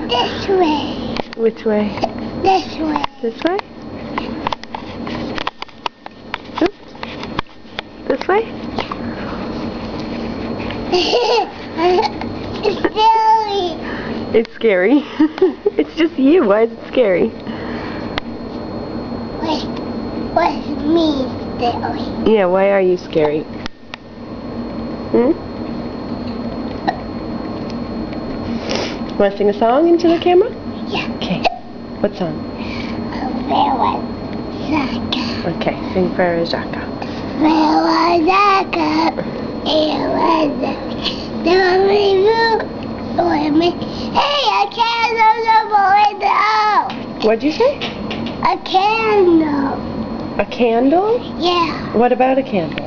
This way. Which way? This way. This way? Oops. This way? It's scary. It's scary. It's just you. Why is it scary? What's me scary? Yeah, why are you scary? Hmm? Want to sing a song into the camera? Yeah. Okay. What song? Zaka. Okay, sing for Zaka. Zaka. Hey, a candle over the What'd you say? A candle. A candle? Yeah. What about a candle?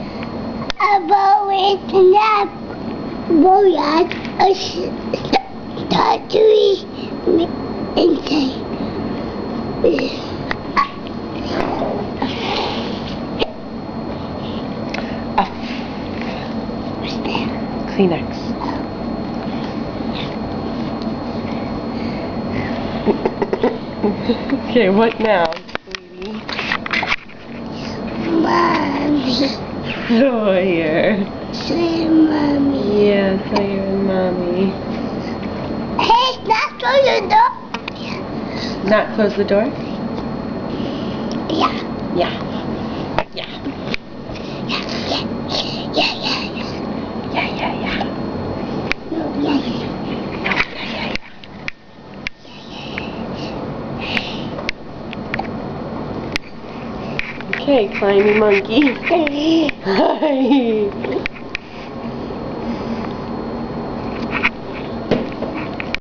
About it's not boyard. A statue inside. What's that? Kleenex. Okay, what now, sweetie? Mommy. Oh, here. Say mommy. Yeah, so you're and mommy. Hey, not through the door. Not close the door? Yeah. Yeah. Yeah. Yeah. Yeah. Yeah, yeah. No, yeah. Okay, climbing monkey. Hi.